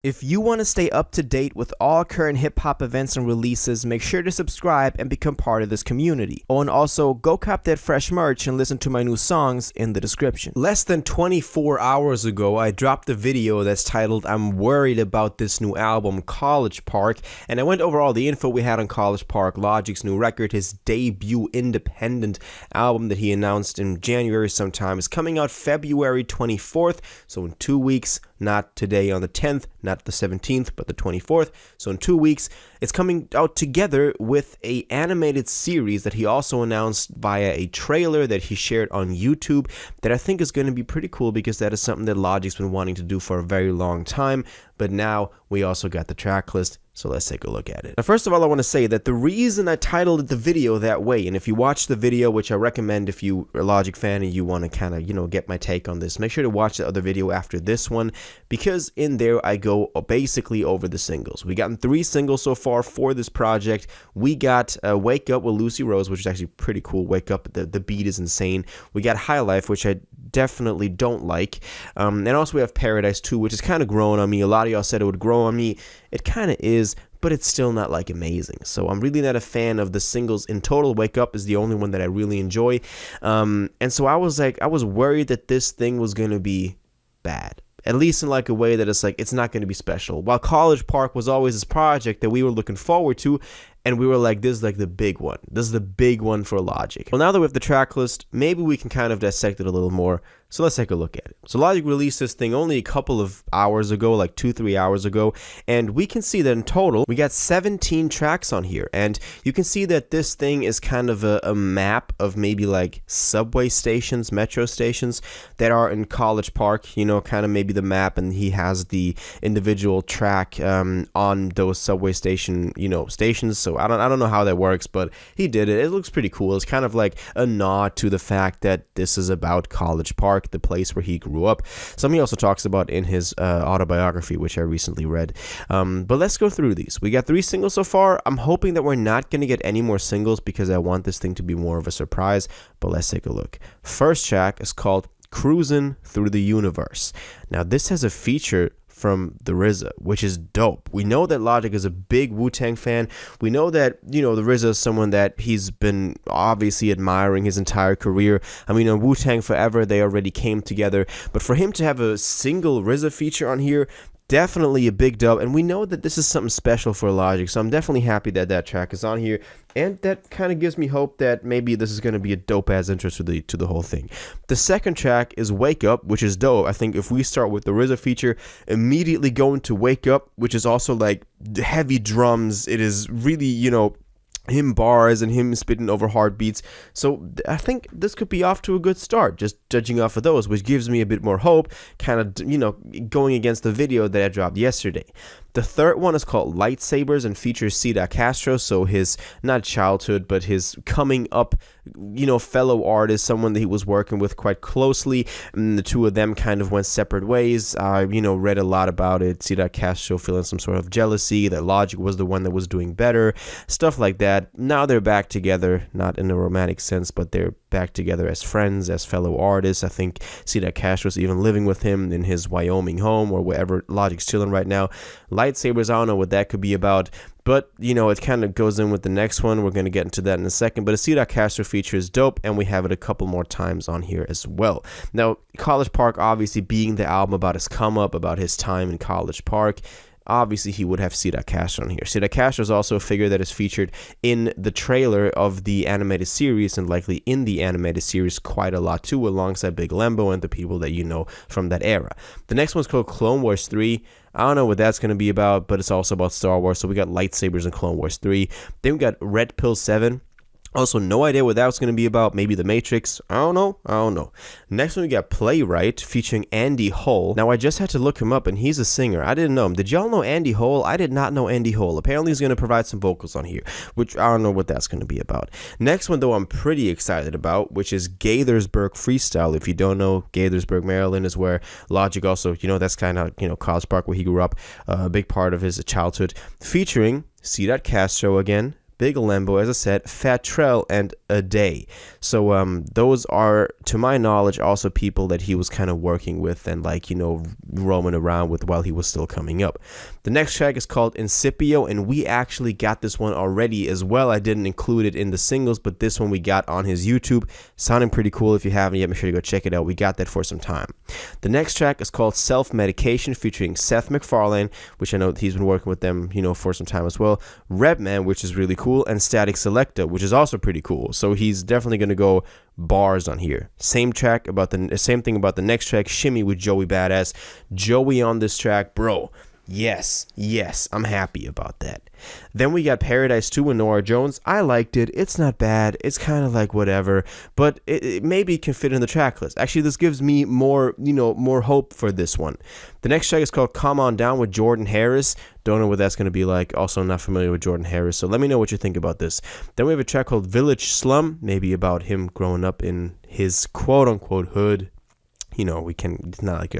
If you want to stay up to date with all current hip-hop events and releases, make sure to subscribe and become part of this community. Oh, and also, go cop that fresh merch and listen to my new songs in the description. Less than 24 hours ago, I dropped a video that's titled, "I'm worried about this new album, College Park," and I went over all the info we had on College Park, Logic's new record, his debut independent album that he announced in January sometime, is coming out February 24th, so in 2 weeks. Not today on the 10th, not the 17th, but the 24th. So in 2 weeks, it's coming out together with an animated series that he also announced via a trailer that he shared on YouTube that I think is going to be pretty cool because that is something that Logic's been wanting to do for a very long time. But now we also got the track list. So let's take a look at it. Now, first of all, I want to say that the reason I titled the video that way, and if you watch the video, which I recommend if you are a Logic fan and you want to kind of, get my take on this, make sure to watch the other video after this one, because in there I go basically over the singles. We gotten 3 singles so far for this project. We got Wake Up with Lucy Rose, which is actually pretty cool. Wake Up, the beat is insane. We got High Life, which I definitely don't like. And also we have Paradise 2, which is kind of growing on me. A lot of y'all said it would grow on me. It kind of is, but it's still not like amazing. So I'm really not a fan of the singles in total. Wake Up is the only one that I really enjoy. And so I was worried that this thing was going to be bad. At least in like a way that it's not going to be special. While College Park was always this project that we were looking forward to, and we were like, this is like the big one. This is the big one for Logic. Well, now that we have the track list, maybe we can kind of dissect it a little more. So let's take a look at it. So Logic released this thing only a couple of hours ago, like 2-3 hours ago. And we can see that in total, we got 17 tracks on here. And you can see that this thing is kind of a map of maybe like subway stations, metro stations that are in College Park, kind of maybe the map. And he has the individual track on those subway station, stations. So I don't know how that works, but he did it. It looks pretty cool. It's kind of like a nod to the fact that this is about College Park, the place where he grew up. Something he also talks about in his autobiography, which I recently read. But let's go through these. We got 3 singles so far. I'm hoping that we're not going to get any more singles because I want this thing to be more of a surprise. But let's take a look. First track is called Cruising Through the Universe. Now, this has a feature from the RZA, which is dope. We know that Logic is a big Wu-Tang fan. We know that, the RZA is someone that he's been obviously admiring his entire career. I mean, on Wu-Tang Forever, they already came together. But for him to have a single RZA feature on here, definitely a big dub, and we know that this is something special for Logic, so I'm definitely happy that that track is on here, and that kind of gives me hope that maybe this is going to be a dope-ass intro to the whole thing. The second track is Wake Up, which is dope. I think if we start with the RZA feature, immediately go into Wake Up, which is also like heavy drums. It is really, him bars and him spitting over heartbeats. So I think this could be off to a good start, just judging off of those, which gives me a bit more hope, kind of, going against the video that I dropped yesterday. The third one is called Lightsabers and features Cida Castro, so his, not childhood, but his coming up, fellow artist, someone that he was working with quite closely, and the two of them kind of went separate ways. I, read a lot about it, Cida Castro feeling some sort of jealousy, that Logic was the one that was doing better, stuff like that. Now they're back together, not in a romantic sense, but they're back together as friends, as fellow artists. I think Cida Castro's even living with him in his Wyoming home or wherever Logic's chilling right now. Lightsabers, I don't know what that could be about, but, it kind of goes in with the next one. We're going to get into that in a second, but a Cida Castro feature is dope, and we have it a couple more times on here as well. Now, College Park obviously being the album about his come up, about his time in College Park, obviously he would have Cida Castro on here. Cida Castro is also a figure that is featured in the trailer of the animated series, and likely in the animated series quite a lot too, alongside Big Lembo and the people that you know from that era. The next one's called Clone Wars 3. I don't know what that's going to be about, but it's also about Star Wars. So we got Lightsabers in Clone Wars 3. Then we got Red Pill 7. Also, no idea what that was going to be about. Maybe The Matrix. I don't know. Next one, we got Playwright featuring Andy Hull. Now, I just had to look him up, and he's a singer. I didn't know him. Did y'all know Andy Hull? I did not know Andy Hull. Apparently, he's going to provide some vocals on here, which I don't know what that's going to be about. Next one, though, I'm pretty excited about, which is Gaithersburg Freestyle. If you don't know, Gaithersburg, Maryland is where Logic also, that's kind of, College Park where he grew up, a big part of his childhood, featuring Cida Castro again, Big Lembo, as I said, Fat Trell, and A Day. So those are, to my knowledge, also people that he was kind of working with and like, you know, roaming around with while he was still coming up. The next track is called Incipio, and we actually got this one already as well. I didn't include it in the singles, but this one we got on his YouTube. Sounding pretty cool. If you haven't yet, make sure to go check it out. We got that for some time. The next track is called Self-Medication, featuring Seth MacFarlane, which I know he's been working with them, you know, for some time as well. Redman, which is really cool, and Static Selecta, which is also pretty cool. So he's definitely going to go bars on here. Same thing about the next track, Shimmy, with Joey Badass. Joey on this track, bro. Yes, I'm happy about that. Then we got Paradise 2 and Nora Jones. I liked it. It's not bad. It's kind of like whatever, but it maybe can fit in the track list. Actually, this gives me more, you know, more hope for this one. The next track is called Calm On Down with Jordan Harris. Don't know what that's going to be like. Also, not familiar with Jordan Harris, so let me know what you think about this. Then we have a track called Village Slum, maybe about him growing up in his quote-unquote hood. You know, it's not like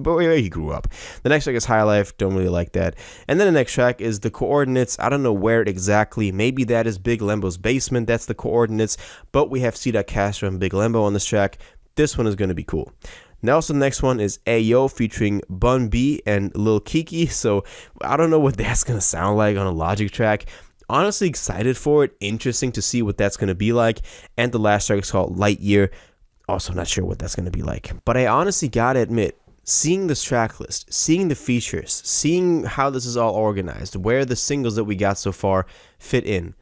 where he grew up. The next track is High Life. Don't really like that. And then the next track is The Coordinates. I don't know where exactly. Maybe that is Big Lembo's basement. That's The Coordinates. But we have C. Castro and Big Lembo on this track. This one is going to be cool. Now, so the next one is Ayo featuring Bun B and Lil Kiki. So I don't know what that's going to sound like on a Logic track. Honestly excited for it. Interesting to see what that's going to be like. And the last track is called Lightyear. Also not sure what that's going to be like. But I honestly gotta admit, seeing this track list, seeing the features, seeing how this is all organized, where the singles that we got so far fit in,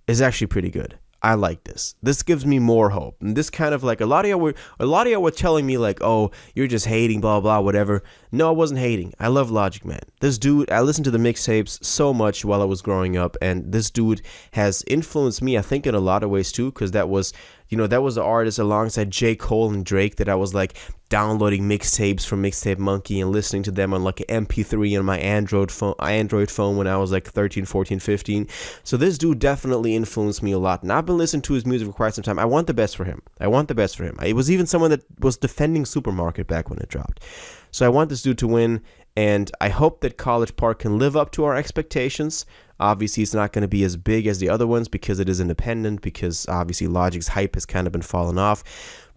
is actually pretty good. I like this. This gives me more hope. And this kind of like, a lot of y'all were telling me like, oh, you're just hating, blah, blah, whatever. No, I wasn't hating. I love Logic Man. This dude, I listened to the mixtapes so much while I was growing up, and this dude has influenced me, I think, in a lot of ways too, because that was the artist alongside J. Cole and Drake that I was like downloading mixtapes from Mixtape Monkey and listening to them on like an MP3 on my Android phone when I was like 13, 14, 15. So this dude definitely influenced me a lot, and I've been listening to his music for quite some time. I want the best for him. It was even someone that was defending Supermarket back when it dropped. So I want this dude to win, and I hope that College Park can live up to our expectations. Obviously, it's not going to be as big as the other ones because it is independent, because obviously Logic's hype has kind of been falling off.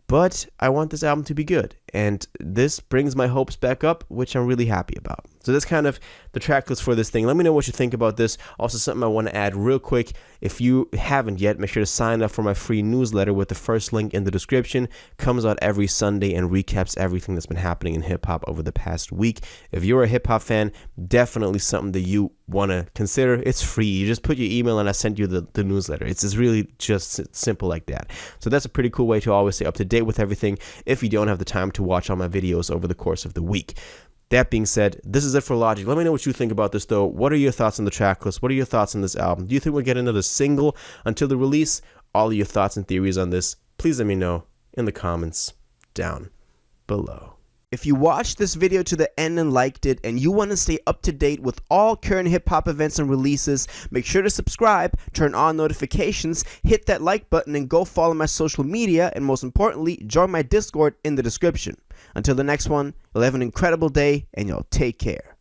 But I want this album to be good, and this brings my hopes back up, which I'm really happy about. So that's kind of the track list for this thing. Let me know what you think about this. Also, something I want to add real quick. If you haven't yet, make sure to sign up for my free newsletter with the first link in the description. Comes out every Sunday and recaps everything that's been happening in hip-hop over the past week. If you're a hip-hop fan, definitely something that you want to consider. It's free. You just put your email and I send you the newsletter. It's really just simple like that. So that's a pretty cool way to always stay up to date with everything if you don't have the time to watch all my videos over the course of the week. That being said, this is it for Logic. Let me know what you think about this, though. What are your thoughts on the track list? What are your thoughts on this album? Do you think we'll get another single until the release? All of your thoughts and theories on this, please let me know in the comments down below. If you watched this video to the end and liked it, and you want to stay up to date with all current hip-hop events and releases, make sure to subscribe, turn on notifications, hit that like button, and go follow my social media, and most importantly, join my Discord in the description. Until the next one, you'll have an incredible day, and y'all take care.